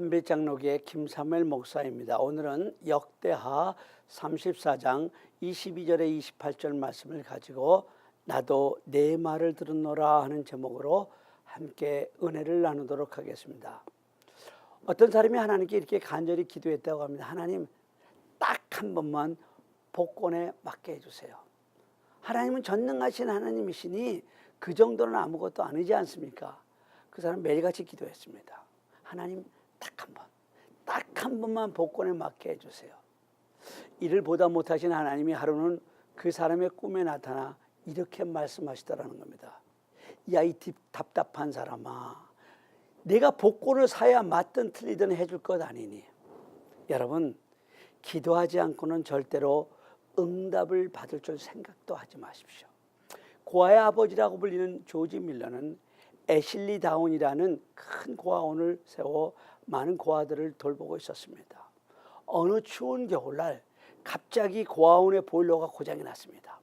한빛장로교의 김사무엘 목사입니다. 오늘은 역대하 34장 22절에 28절 말씀을 가지고 나도 내 말을 들었노라 하는 제목으로 함께 은혜를 나누도록 하겠습니다. 어떤 사람이 하나님께 이렇게 간절히 기도했다고 합니다. 하나님, 딱 한 번만 복권에 맞게 해주세요. 하나님은 전능하신 하나님이시니 그 정도는 아무것도 아니지 않습니까? 그 사람 매일같이 기도했습니다. 하나님, 딱 한 번만 복권에 맞게 해주세요. 이를 보다 못하신 하나님이 하루는 그 사람의 꿈에 나타나 이렇게 말씀하시더라는 겁니다. 야, 이 답답한 사람아, 내가 복권을 사야 맞든 틀리든 해줄 것 아니니. 여러분, 기도하지 않고는 절대로 응답을 받을 줄 생각도 하지 마십시오. 고아의 아버지라고 불리는 조지 밀러는 애슐리 다운이라는 큰 고아원을 세워 많은 고아들을 돌보고 있었습니다. 어느 추운 겨울날 갑자기 고아원의 보일러가 고장이 났습니다.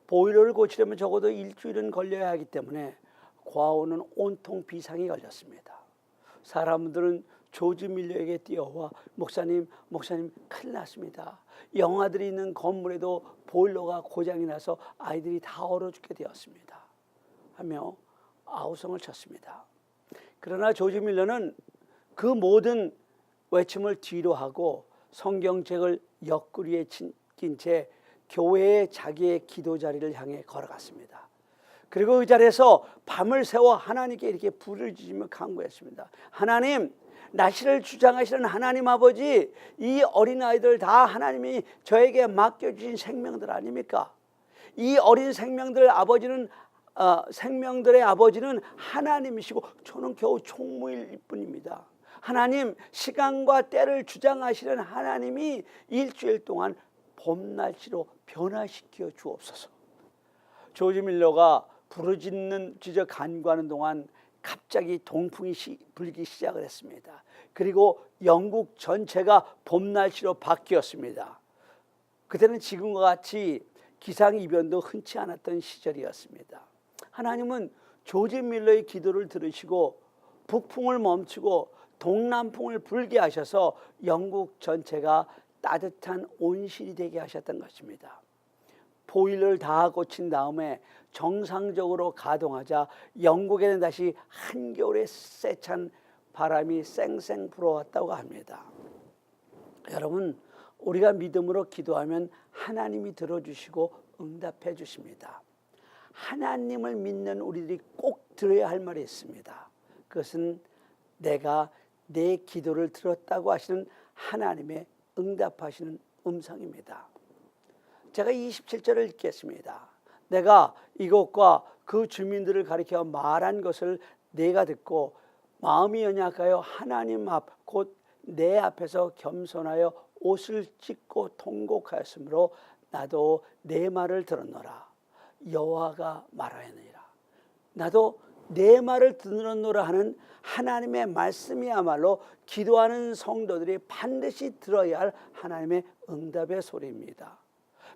보일러를 고치려면 적어도 일주일은 걸려야 하기 때문에 고아원은 온통 비상이 걸렸습니다. 사람들은 조지 밀러에게 뛰어와 목사님 큰일 났습니다. 영아들이 있는 건물에도 보일러가 고장이 나서 아이들이 다 얼어 죽게 되었습니다 하며 아우성을 쳤습니다. 그러나 조지 밀러는 그 모든 외침을 뒤로 하고 성경책을 옆구리에 낀 채 교회의 자기의 기도 자리를 향해 걸어갔습니다. 그리고 그 자리에서 밤을 새워 하나님께 이렇게 불을 지르며 간구했습니다. 하나님, 나시를 주장하시는 하나님 아버지, 이 어린아이들 다 하나님이 저에게 맡겨주신 생명들 아닙니까? 이 어린 생명들의 아버지는 하나님이시고 저는 겨우 총무일 뿐입니다. 하나님, 시간과 때를 주장하시는 하나님이 일주일 동안 봄날씨로 변화시켜 주옵소서. 조지 밀러가 부르짖어 간구하는 동안 갑자기 동풍이 불기 시작을 했습니다. 그리고 영국 전체가 봄날씨로 바뀌었습니다. 그때는 지금과 같이 기상이변도 흔치 않았던 시절이었습니다. 하나님은 조지 밀러의 기도를 들으시고 북풍을 멈추고 동남풍을 불게 하셔서 영국 전체가 따뜻한 온실이 되게 하셨던 것입니다. 보일러를 다 고친 다음에 정상적으로 가동하자 영국에는 다시 한겨울의 세찬 바람이 쌩쌩 불어왔다고 합니다. 여러분, 우리가 믿음으로 기도하면 하나님이 들어주시고 응답해 주십니다. 하나님을 믿는 우리들이 꼭 들어야 할 말이 있습니다. 그것은 내가 내 기도를 들었다고 하시는 하나님의 응답하시는 음성입니다. 제가 27절을 읽겠습니다. 내가 이곳과 그 주민들을 가리켜 말한 것을 내가 듣고 마음이 연약하여 하나님 앞 곧 내 앞에서 겸손하여 옷을 찢고 통곡하였으므로 나도 내 말을 들었노라. 여호와가 말하였느니라. 나도 내 말을 들었노라 하는 하나님의 말씀이야말로 기도하는 성도들이 반드시 들어야 할 하나님의 응답의 소리입니다.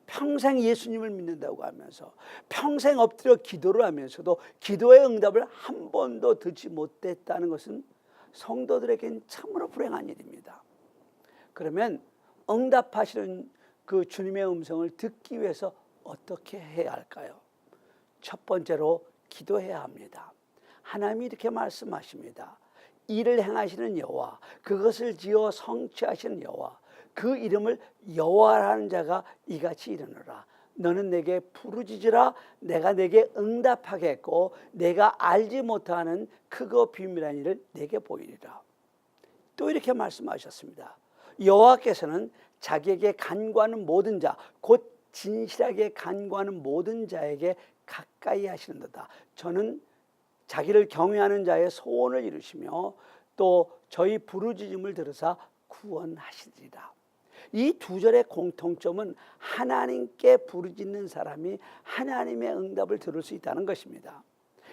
평생 예수님을 믿는다고 하면서 평생 엎드려 기도를 하면서도 기도의 응답을 한 번도 듣지 못했다는 것은 성도들에겐 참으로 불행한 일입니다. 그러면 응답하시는 그 주님의 음성을 듣기 위해서 어떻게 해야 할까요? 첫 번째로 기도해야 합니다. 하나님이 이렇게 말씀하십니다. 이를 행하시는 여호와, 그것을 지어 성취하시는 여호와, 그 이름을 여호와라는 자가 이같이 이르노라. 너는 내게 부르짖으라. 내가 내게 응답하겠고 내가 알지 못하는 크고 비밀한 일을 내게 보이리라. 또 이렇게 말씀하셨습니다. 여호와께서는 자기에게 간구하는 모든 자, 곧 진실하게 간구하는 모든 자에게 가까이 하시는도다. 저는 자기를 경외하는 자의 소원을 이루시며 또 저희 부르짖음을 들으사 구원하시리라. 이 두 절의 공통점은 하나님께 부르짖는 사람이 하나님의 응답을 들을 수 있다는 것입니다.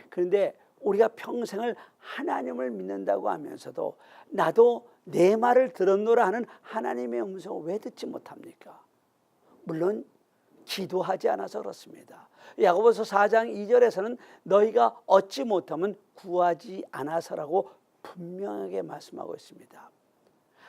그런데 우리가 평생을 하나님을 믿는다고 하면서도 나도 내 말을 들었노라 하는 하나님의 음성을 왜 듣지 못합니까? 물론 기도하지 않아서 그렇습니다. 야고보서 4장 2절에서는 너희가 얻지 못하면 구하지 않아서라고 분명하게 말씀하고 있습니다.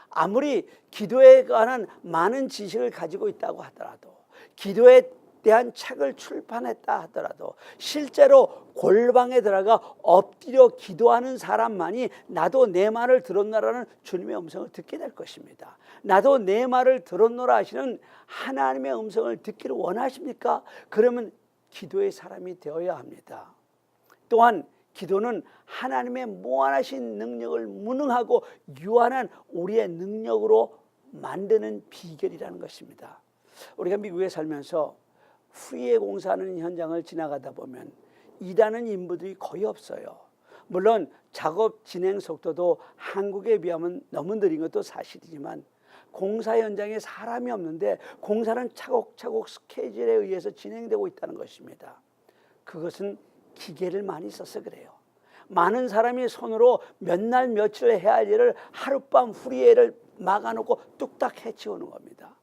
아무리 기도에 관한 많은 지식을 가지고 있다고 하더라도, 기도에 대한 책을 출판했다 하더라도, 실제로 골방에 들어가 엎드려 기도하는 사람만이 나도 내 말을 들었노라는 주님의 음성을 듣게 될 것입니다. 나도 내 말을 들었노라 하시는 하나님의 음성을 듣기를 원하십니까? 그러면 기도의 사람이 되어야 합니다. 또한 기도는 하나님의 무한하신 능력을 무능하고 유한한 우리의 능력으로 만드는 비결이라는 것입니다. 우리가 미국에 살면서 프리웨이 공사하는 현장을 지나가다 보면 일하는 인부들이 거의 없어요. 물론 작업 진행 속도도 한국에 비하면 너무 느린 것도 사실이지만 공사 현장에 사람이 없는데 공사는 차곡차곡 스케줄에 의해서 진행되고 있다는 것입니다. 그것은 기계를 많이 써서 그래요. 많은 사람이 손으로 몇 날 며칠 해야 할 일을 하룻밤 프리웨이를 막아놓고 뚝딱 해치우는 겁니다.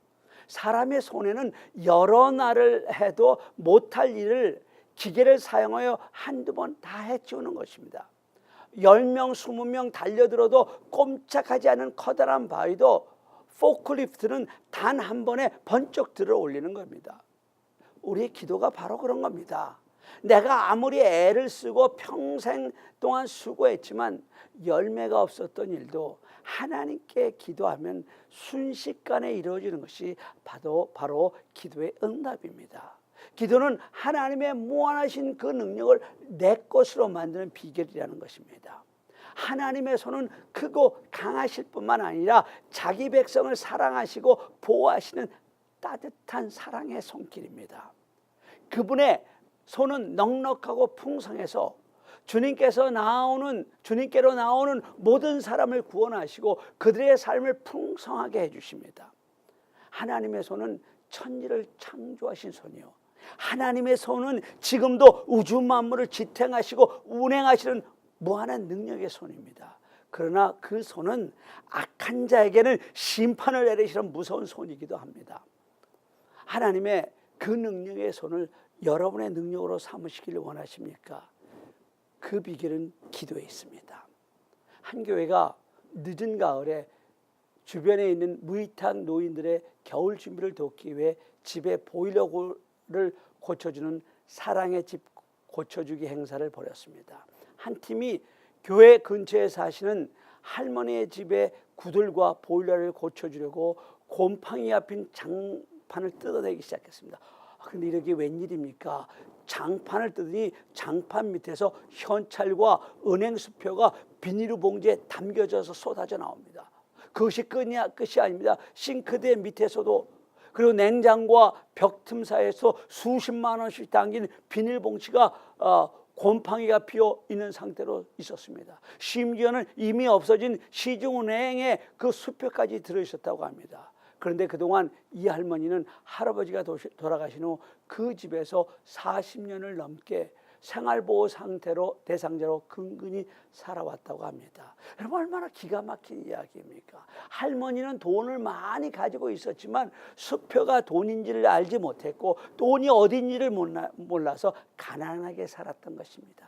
사람의 손에는 여러 날을 해도 못할 일을 기계를 사용하여 한두 번 다 해치우는 것입니다. 10명, 20명 달려들어도 꼼짝하지 않은 커다란 바위도 포클리프트는 단 한 번에 번쩍 들어 올리는 겁니다. 우리의 기도가 바로 그런 겁니다. 내가 아무리 애를 쓰고 평생 동안 수고했지만 열매가 없었던 일도 하나님께 기도하면 순식간에 이루어지는 것이 바로 기도의 응답입니다. 기도는 하나님의 무한하신 그 능력을 내 것으로 만드는 비결이라는 것입니다. 하나님의 손은 크고 강하실 뿐만 아니라 자기 백성을 사랑하시고 보호하시는 따뜻한 사랑의 손길입니다. 그분의 손은 넉넉하고 풍성해서 주님께로 나오는 모든 사람을 구원하시고 그들의 삶을 풍성하게 해주십니다. 하나님의 손은 천지를 창조하신 손이요, 하나님의 손은 지금도 우주 만물을 지탱하시고 운행하시는 무한한 능력의 손입니다. 그러나 그 손은 악한 자에게는 심판을 내리시는 무서운 손이기도 합니다. 하나님의 그 능력의 손을 여러분의 능력으로 삼으시기를 원하십니까? 그 비결은 기도에 있습니다. 한 교회가 늦은 가을에 주변에 있는 무이탁 노인들의 겨울 준비를 돕기 위해 집의 보일러를 고쳐주는 사랑의 집 고쳐주기 행사를 벌였습니다. 한 팀이 교회 근처에 사시는 할머니의 집에 구들과 보일러를 고쳐주려고 곰팡이 앞인 장판을 뜯어내기 시작했습니다. 그런데 이게 웬일입니까? 장판을 뜯으니 장판 밑에서 현찰과 은행수표가 비닐봉지에 담겨져서 쏟아져 나옵니다. 그것이 끝이 아닙니다. 싱크대 밑에서도, 그리고 냉장고와 벽 틈 사이에서 수십만 원씩 담긴 비닐봉지가 곰팡이가 피어 있는 상태로 있었습니다. 심지어는 이미 없어진 시중은행에 그 수표까지 들어있었다고 합니다. 그런데 그동안 이 할머니는 할아버지가 돌아가신 후 그 집에서 40년을 넘게 생활보호 대상자로 근근히 살아왔다고 합니다. 여러분, 얼마나 기가 막힌 이야기입니까? 할머니는 돈을 많이 가지고 있었지만 수표가 돈인지를 알지 못했고 돈이 어딘지를 몰라서 가난하게 살았던 것입니다.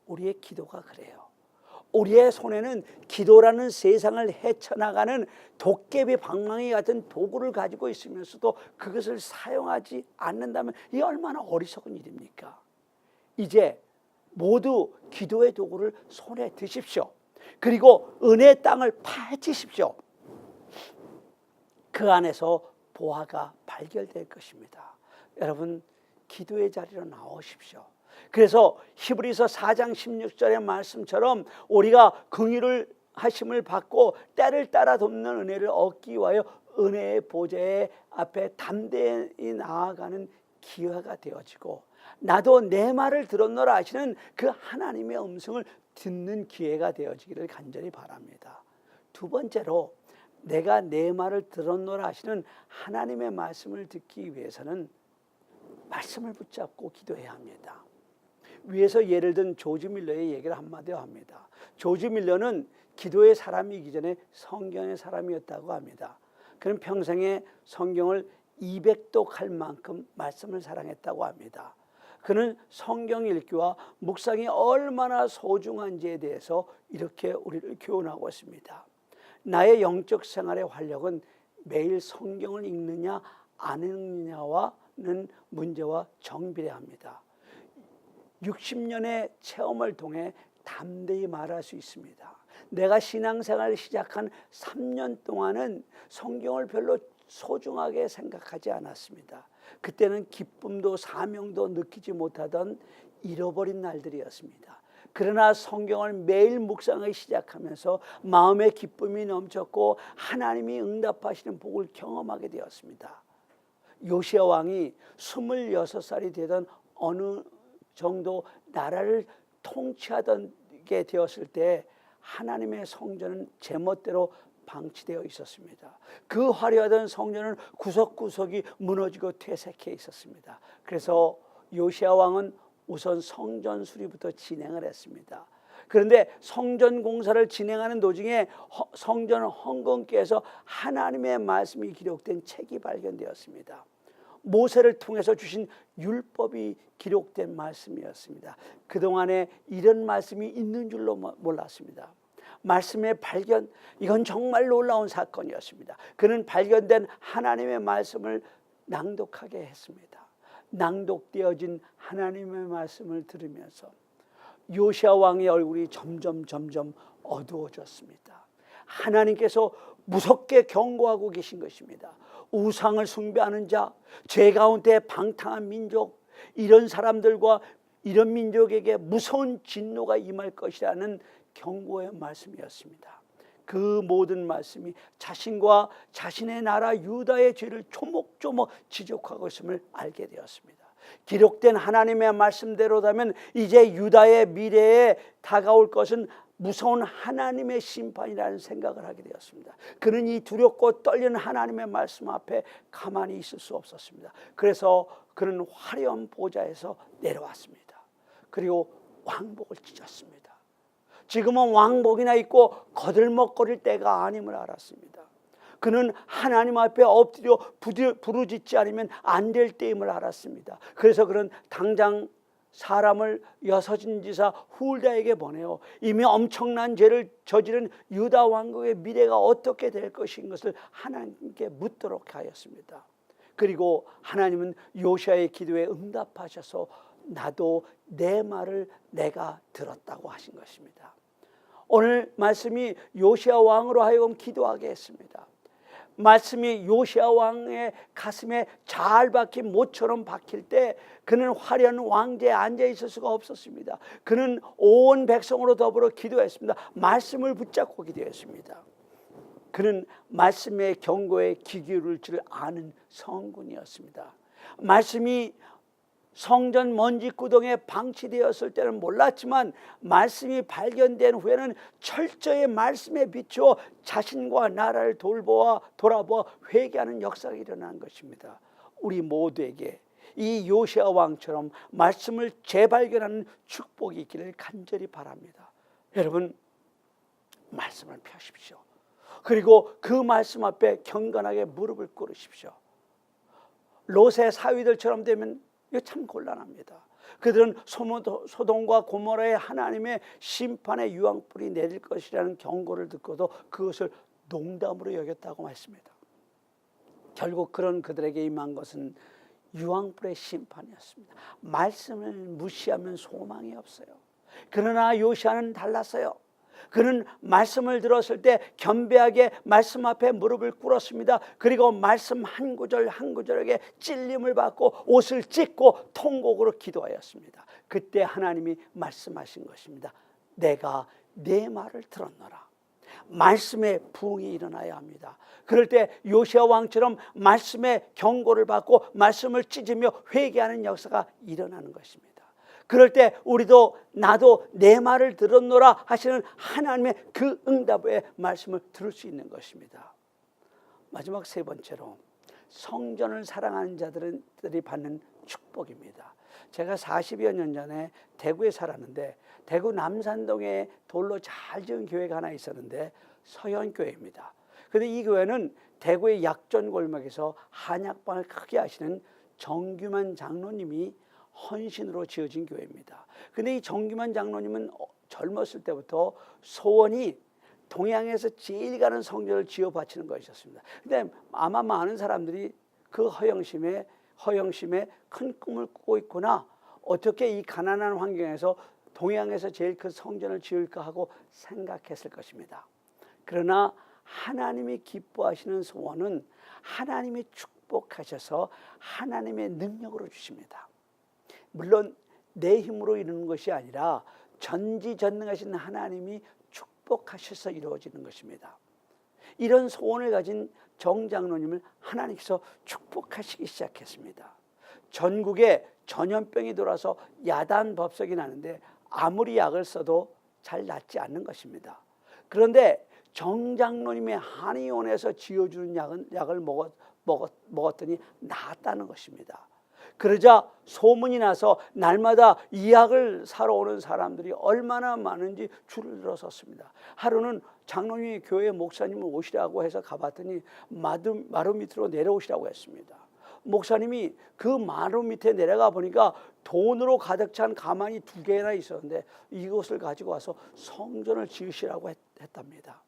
우리의 기도가 그래요. 우리의 손에는 기도라는 세상을 헤쳐나가는 도깨비 방망이 같은 도구를 가지고 있으면서도 그것을 사용하지 않는다면 이 얼마나 어리석은 일입니까? 이제 모두 기도의 도구를 손에 드십시오. 그리고 은혜의 땅을 파헤치십시오. 그 안에서 보화가 발견될 것입니다. 여러분, 기도의 자리로 나오십시오. 그래서 히브리서 4장 16절의 말씀처럼 우리가 긍휼을 하심을 받고 때를 따라 돕는 은혜를 얻기 위하여 은혜의 보좌의 앞에 담대히 나아가는 기회가 되어지고, 나도 내 말을 들었노라 하시는 그 하나님의 음성을 듣는 기회가 되어지기를 간절히 바랍니다. 두 번째로, 내가 내 말을 들었노라 하시는 하나님의 말씀을 듣기 위해서는 말씀을 붙잡고 기도해야 합니다. 위에서 예를 든 조지 밀러의 얘기를 한마디로 합니다. 조지 밀러는 기도의 사람이기 전에 성경의 사람이었다고 합니다. 그는 평생에 성경을 200독 할 만큼 말씀을 사랑했다고 합니다. 그는 성경 읽기와 묵상이 얼마나 소중한지에 대해서 이렇게 우리를 교훈하고 있습니다. 나의 영적 생활의 활력은 매일 성경을 읽느냐 안 읽느냐와는 문제와 정비례합니다. 60년의 체험을 통해 담대히 말할 수 있습니다. 내가 신앙생활을 시작한 3년 동안은 성경을 별로 소중하게 생각하지 않았습니다. 그때는 기쁨도 사명도 느끼지 못하던 잃어버린 날들이었습니다. 그러나 성경을 매일 묵상하기 시작하면서 마음의 기쁨이 넘쳤고 하나님이 응답하시는 복을 경험하게 되었습니다. 요시야 왕이 26살이 되던 어느 정도 나라를 통치하던 게 되었을 때 하나님의 성전은 제멋대로 방치되어 있었습니다. 그 화려하던 성전은 구석구석이 무너지고 퇴색해 있었습니다. 그래서 요시야 왕은 우선 성전 수리부터 진행을 했습니다. 그런데 성전 공사를 진행하는 도중에 성전 헌금께에서 하나님의 말씀이 기록된 책이 발견되었습니다. 모세를 통해서 주신 율법이 기록된 말씀이었습니다. 그동안에 이런 말씀이 있는 줄로 몰랐습니다. 말씀의 발견, 이건 정말 놀라운 사건이었습니다. 그는 발견된 하나님의 말씀을 낭독하게 했습니다. 낭독되어진 하나님의 말씀을 들으면서 요시야 왕의 얼굴이 점점 어두워졌습니다. 하나님께서 무섭게 경고하고 계신 것입니다. 우상을 숭배하는 자, 죄 가운데 방탕한 민족, 이런 사람들과 이런 민족에게 무서운 진노가 임할 것이라는 경고의 말씀이었습니다. 그 모든 말씀이 자신과 자신의 나라 유다의 죄를 조목조목 지적하고 있음을 알게 되었습니다. 기록된 하나님의 말씀대로라면 이제 유다의 미래에 다가올 것은 무서운 하나님의 심판이라는 생각을 하게 되었습니다. 그는 이 두렵고 떨리는 하나님의 말씀 앞에 가만히 있을 수 없었습니다. 그래서 그는 화려한 보좌에서 내려왔습니다. 그리고 왕복을 찢었습니다. 지금은 왕복이나 입고 거들먹거릴 때가 아님을 알았습니다. 그는 하나님 앞에 엎드려 부르짖지 않으면 안 될 때임을 알았습니다. 그래서 그는 당장 사람을 여섯인지사 훌다에게 보내어 이미 엄청난 죄를 저지른 유다 왕국의 미래가 어떻게 될 것인 것을 하나님께 묻도록 하였습니다. 그리고 하나님은 요시야의 기도에 응답하셔서 나도 내 말을 내가 들었다고 하신 것입니다. 오늘 말씀이 요시야 왕으로 하여금 기도하게 했습니다. 말씀이 요시야 왕의 가슴에 잘 박힌 못처럼 박힐 때 그는 화려한 왕좌에 앉아 있을 수가 없었습니다. 그는 온 백성으로 더불어 기도했습니다. 말씀을 붙잡고 기도했습니다. 그는 말씀의 경고에 귀 기울일 줄 아는 성군이었습니다. 말씀이 성전 먼지구덩이에 방치되었을 때는 몰랐지만 말씀이 발견된 후에는 철저히 말씀에 비추어 자신과 나라를 돌아보아 회개하는 역사가 일어난 것입니다. 우리 모두에게 이 요시야 왕처럼 말씀을 재발견하는 축복이 있기를 간절히 바랍니다. 여러분, 말씀을 펴십시오. 그리고 그 말씀 앞에 경건하게 무릎을 꿇으십시오. 롯의 사위들처럼 되면 이거 참 곤란합니다. 그들은 소돔과 고모라의 하나님의 심판의 유황불이 내릴 것이라는 경고를 듣고도 그것을 농담으로 여겼다고 했습니다. 결국 그런 그들에게 임한 것은 유황불의 심판이었습니다. 말씀을 무시하면 소망이 없어요. 그러나 요시야는 달랐어요. 그는 말씀을 들었을 때 겸비하게 말씀 앞에 무릎을 꿇었습니다. 그리고 말씀 한 구절 한 구절에게 찔림을 받고 옷을 찢고 통곡으로 기도하였습니다. 그때 하나님이 말씀하신 것입니다. 내가 네 말을 들었노라. 말씀에 부응이 일어나야 합니다. 그럴 때 요시야 왕처럼 말씀의 경고를 받고 말씀을 찢으며 회개하는 역사가 일어나는 것입니다. 그럴 때 우리도 나도 내 말을 들었노라 하시는 하나님의 그 응답의 말씀을 들을 수 있는 것입니다. 마지막 세 번째로 성전을 사랑하는 자들이 받는 축복입니다. 제가 40여 년 전에 대구에 살았는데 대구 남산동에 돌로 잘 지은 교회가 하나 있었는데 서현교회입니다. 그런데 이 교회는 대구의 약전 골목에서 한약방을 크게 하시는 정규만 장로님이 헌신으로 지어진 교회입니다. 근데 이 정규만 장로님은 젊었을 때부터 소원이 동양에서 제일 가는 성전을 지어 바치는 것이었습니다. 근데 아마 많은 사람들이 그 허영심에 큰 꿈을 꾸고 있구나. 어떻게 이 가난한 환경에서 동양에서 제일 큰 성전을 지을까 하고 생각했을 것입니다. 그러나 하나님이 기뻐하시는 소원은 하나님이 축복하셔서 하나님의 능력으로 주십니다. 물론 내 힘으로 이루는 것이 아니라 전지전능하신 하나님이 축복하셔서 이루어지는 것입니다. 이런 소원을 가진 정장로님을 하나님께서 축복하시기 시작했습니다. 전국에 전염병이 돌아서 야단법석이 나는데 아무리 약을 써도 잘 낫지 않는 것입니다. 그런데 정장로님의 한의원에서 지어주는 약을 먹었더니 나았다는 것입니다. 그러자 소문이 나서 날마다 이 약을 사러 오는 사람들이 얼마나 많은지 줄을 들어섰습니다. 하루는 장로님이 교회 목사님을 오시라고 해서 가봤더니 마루 밑으로 내려오시라고 했습니다. 목사님이 그 마루 밑에 내려가 보니까 돈으로 가득 찬 가만이 2개나 있었는데 이것을 가지고 와서 성전을 지으시라고 했답니다.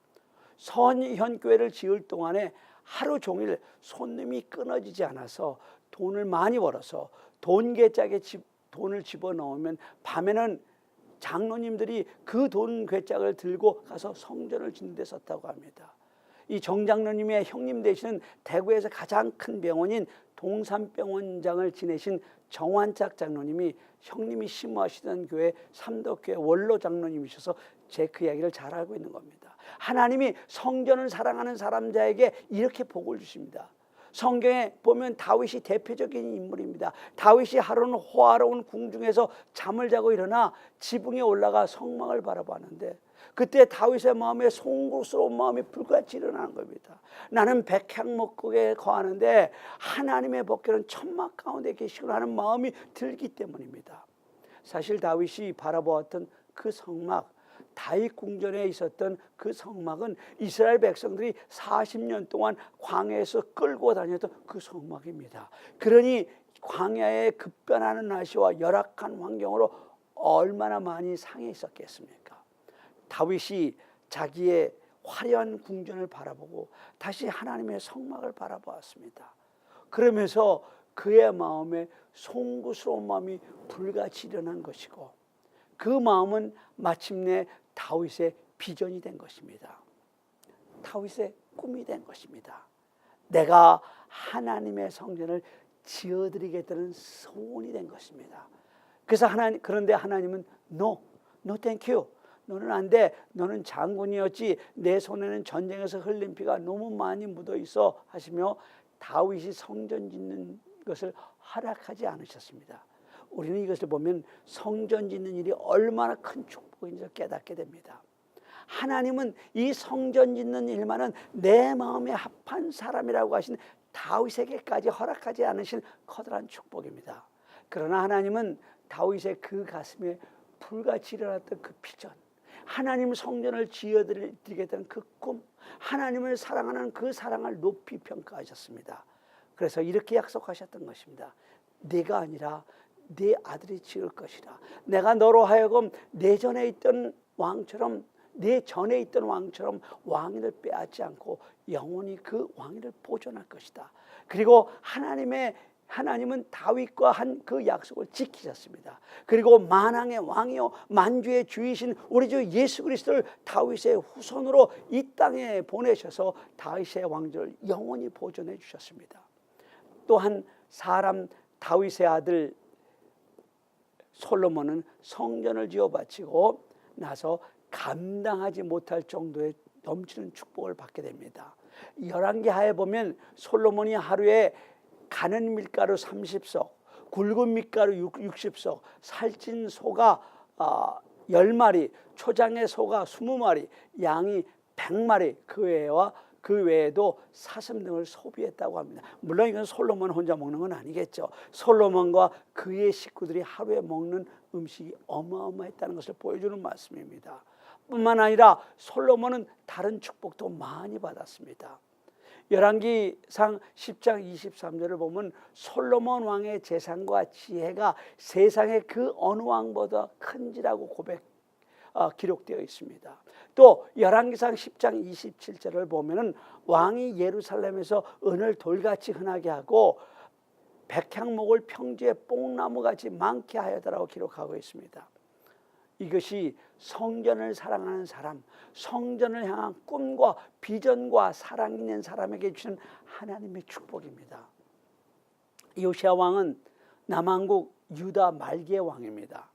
선현교회를 지을 동안에 하루 종일 손님이 끊어지지 않아서 돈을 많이 벌어서 돈괴짝에 돈을 집어넣으면 밤에는 장로님들이 그 돈 괴짝을 들고 가서 성전을 짓는 데 썼다고 합니다. 이 정장로님의 형님 되시는 대구에서 가장 큰 병원인 동산병원장을 지내신 정환짝 장로님이 형님이 심호하시던 교회 삼덕교회 원로 장로님이셔서 제 그 이야기를 잘 알고 있는 겁니다. 하나님이 성전을 사랑하는 사람들에게 이렇게 복을 주십니다. 성경에 보면 다윗이 대표적인 인물입니다. 다윗이 하루는 호화로운 궁중에서 잠을 자고 일어나 지붕에 올라가 성막을 바라봤는데 그때 다윗의 마음에 송구스러운 마음이 불같이 일어나는 겁니다. 나는 백향목국에 거하는데 하나님의 법궤는 천막 가운데 계시구나 하는 마음이 들기 때문입니다. 사실 다윗이 바라보았던 그 성막, 다윗 궁전에 있었던 그 성막은 이스라엘 백성들이 40년 동안 광야에서 끌고 다녔던 그 성막입니다. 그러니 광야에 급변하는 날씨와 열악한 환경으로 얼마나 많이 상해 있었겠습니까? 다윗이 자기의 화려한 궁전을 바라보고 다시 하나님의 성막을 바라보았습니다. 그러면서 그의 마음에 송구스러운 마음이 불같이 일어난 것이고 그 마음은 마침내 다윗의 비전이 된 것입니다. 다윗의 꿈이 된 것입니다. 내가 하나님의 성전을 지어드리겠다는 소원이 된 것입니다. 그래서 그런데 하나님은 No thank you. 너는 안 돼. 너는 장군이었지. 내 손에는 전쟁에서 흘린 피가 너무 많이 묻어 있어 하시며 다윗이 성전 짓는 것을 허락하지 않으셨습니다. 우리는 이것을 보면 성전 짓는 일이 얼마나 큰 축복인지 깨닫게 됩니다. 하나님은 이 성전 짓는 일만은 내 마음에 합한 사람이라고 하신 다윗에게까지 허락하지 않으신 커다란 축복입니다. 그러나 하나님은 다윗의 그 가슴에 불같이 일어났던 그 비전, 하나님 성전을 지어드리겠다는 그 꿈, 하나님을 사랑하는 그 사랑을 높이 평가하셨습니다. 그래서 이렇게 약속하셨던 것입니다. 네가 아니라 네 아들이 지을 것이라. 내가 너로 하여금 내 전에 있던 왕처럼 왕위를 빼앗지 않고 영원히 그 왕위를 보존할 것이다. 그리고 하나님은 다윗과 한 그 약속을 지키셨습니다. 그리고 만왕의 왕이요 만주의 주이신 우리 주 예수 그리스도를 다윗의 후손으로 이 땅에 보내셔서 다윗의 왕조를 영원히 보존해 주셨습니다. 또한 다윗의 아들 솔로몬은 성전을 지어 바치고 나서 감당하지 못할 정도의 넘치는 축복을 받게 됩니다. 열왕기하에 보면 솔로몬이 하루에 가는 밀가루 30석, 굵은 밀가루 60석, 살찐 소가 10마리, 초장의 소가 20마리, 양이 100마리 그 외에도 사슴 등을 소비했다고 합니다. 물론 이건 솔로몬 혼자 먹는 건 아니겠죠. 솔로몬과 그의 식구들이 하루에 먹는 음식이 어마어마했다는 것을 보여주는 말씀입니다. 뿐만 아니라 솔로몬은 다른 축복도 많이 받았습니다. 열왕기상 10장 23절을 보면 솔로몬 왕의 재산과 지혜가 세상의 그 어느 왕보다 큰지라고 기록되어 있습니다. 또 열왕기상 10장 27절을 보면은 왕이 예루살렘에서 은을 돌같이 흔하게 하고 백향목을 평지에 뽕나무같이 많게 하였다라고 기록하고 있습니다. 이것이 성전을 사랑하는 사람, 성전을 향한 꿈과 비전과 사랑 있는 사람에게 주는 하나님의 축복입니다. 요시야 왕은 남왕국 유다 말기의 왕입니다.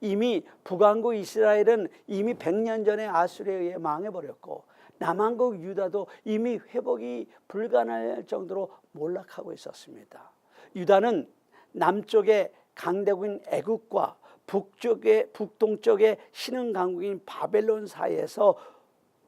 이미 북왕국 이스라엘은 이미 100년 전에 아수르에 의해 망해버렸고, 남왕국 유다도 이미 회복이 불가능할 정도로 몰락하고 있었습니다. 유다는 남쪽의 강대국인 애국과 북동쪽의 신흥 강국인 바벨론 사이에서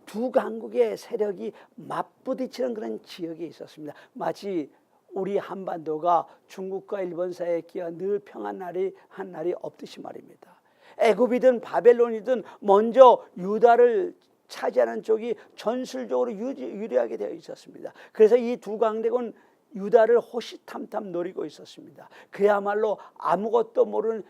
두 강국의 세력이 맞부딪히는 그런 지역에 있었습니다. 마치 우리 한반도가 중국과 일본 사이에 끼어 늘 평안 한 날이 없듯이 말입니다. 애굽이든 바벨론이든 먼저 유다를 차지하는 쪽이 전술적으로 유리하게 되어 있었습니다. 그래서 이 두 강대국은 유다를 호시탐탐 노리고 있었습니다. 그야말로 아무것도 모르는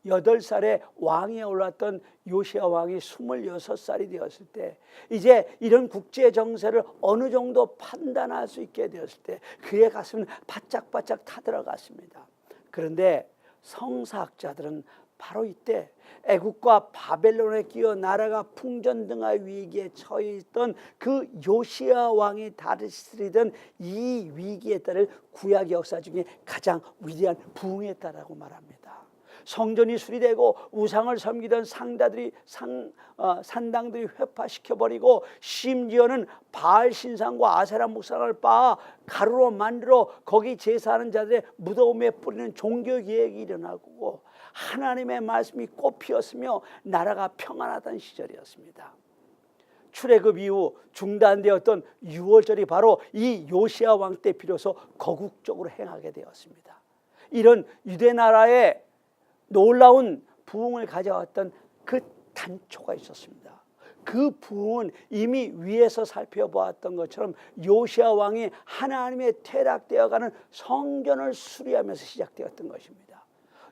8살에 왕위에 올랐던 요시야 왕이 26살이 되었을 때, 이제 이런 국제 정세를 어느 정도 판단할 수 있게 되었을 때 그의 가슴은 바짝바짝 타들어갔습니다. 그런데 성사학자들은 바로 이때 애국과 바벨론에 끼어 나라가 풍전등화 위기에 처해 있던 그 요시야 왕이 다스리던 이 위기에 따른 구약 역사 중에 가장 위대한 부흥했다라고 말합니다. 성전이 수리되고 우상을 섬기던 산당들이 회파시켜버리고, 심지어는 바알 신상과 아세라 목상을 빻아 가루로 만들어 거기 제사하는 자들의 무덤에 뿌리는 종교개혁이 일어나고, 하나님의 말씀이 꽃피었으며 나라가 평안하던 시절이었습니다. 출애굽 이후 중단되었던 6월절이 바로 이 요시야 왕 때 비로소 거국적으로 행하게 되었습니다. 이런 유대 나라의 놀라운 부흥을 가져왔던 그 단초가 있었습니다. 그 부흥은 이미 위에서 살펴보았던 것처럼 요시야 왕이 하나님의 퇴락되어가는 성전을 수리하면서 시작되었던 것입니다.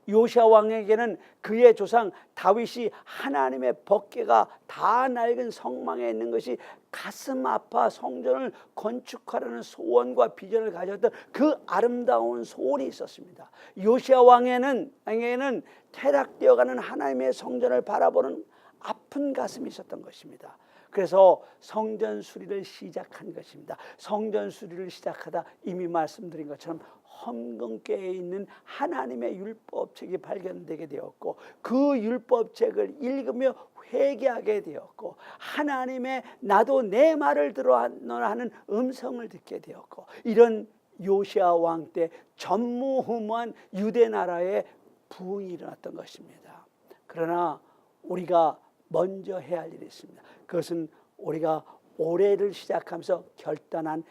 요시야 왕에게는 그의 조상 다윗이 하나님의 법궤가 다 낡은 성망에 있는 것이 가슴 아파 성전을 건축하려는 소원과 비전을 가졌던 그 아름다운 소원이 있었습니다. 요시야 왕에게는 퇴락되어가는 하나님의 성전을 바라보는 아픈 가슴이 있었던 것입니다. 그래서 성전 수리를 시작한 것입니다. 성전 수리를 시작하다 이미 말씀드린 것처럼 헌금궤에 있는 하나님의 율법책이 발견되게 되었고, 그 율법책을 읽으며 회개하게 되었고, 하나님의 나도 내 말을 들어노라 하는 음성을 듣게 되었고, 이런 요시야 왕 때 전무후무한 유대 나라의 부흥이 일어났던 것입니다. 그러나 우리가 먼저 해야 할 일이 있습니다. 그것은 우리가 올해를 시작하면서 결단한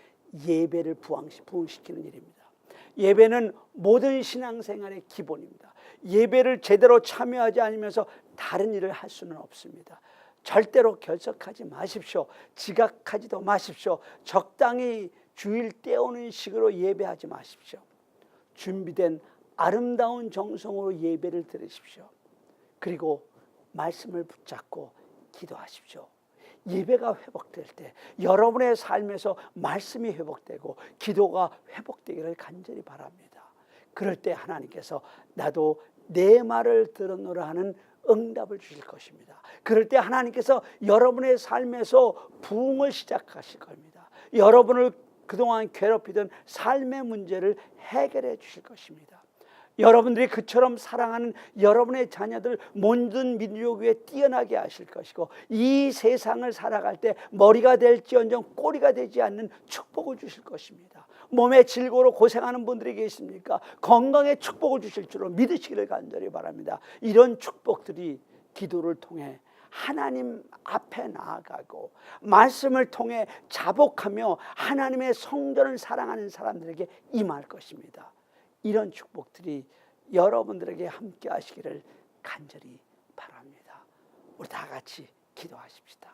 예배를 부흥시키는 일입니다. 예배는 모든 신앙생활의 기본입니다. 예배를 제대로 참여하지 않으면서 다른 일을 할 수는 없습니다. 절대로 결석하지 마십시오. 지각하지도 마십시오. 적당히 주일 때우는 식으로 예배하지 마십시오. 준비된 아름다운 정성으로 예배를 드리십시오. 그리고 말씀을 붙잡고 기도하십시오. 예배가 회복될 때 여러분의 삶에서 말씀이 회복되고 기도가 회복되기를 간절히 바랍니다. 그럴 때 하나님께서 나도 내 말을 들었노라 하는 응답을 주실 것입니다. 그럴 때 하나님께서 여러분의 삶에서 부흥을 시작하실 겁니다. 여러분을 그동안 괴롭히던 삶의 문제를 해결해 주실 것입니다. 여러분들이 그처럼 사랑하는 여러분의 자녀들 모든 민족 위에 뛰어나게 하실 것이고, 이 세상을 살아갈 때 머리가 될지언정 꼬리가 되지 않는 축복을 주실 것입니다. 몸에 질고로 고생하는 분들이 계십니까? 건강에 축복을 주실 줄로 믿으시기를 간절히 바랍니다. 이런 축복들이 기도를 통해 하나님 앞에 나아가고 말씀을 통해 자복하며 하나님의 성전을 사랑하는 사람들에게 임할 것입니다. 이런 축복들이 여러분들에게 함께 하시기를 간절히 바랍니다. 우리 다 같이 기도하십시다.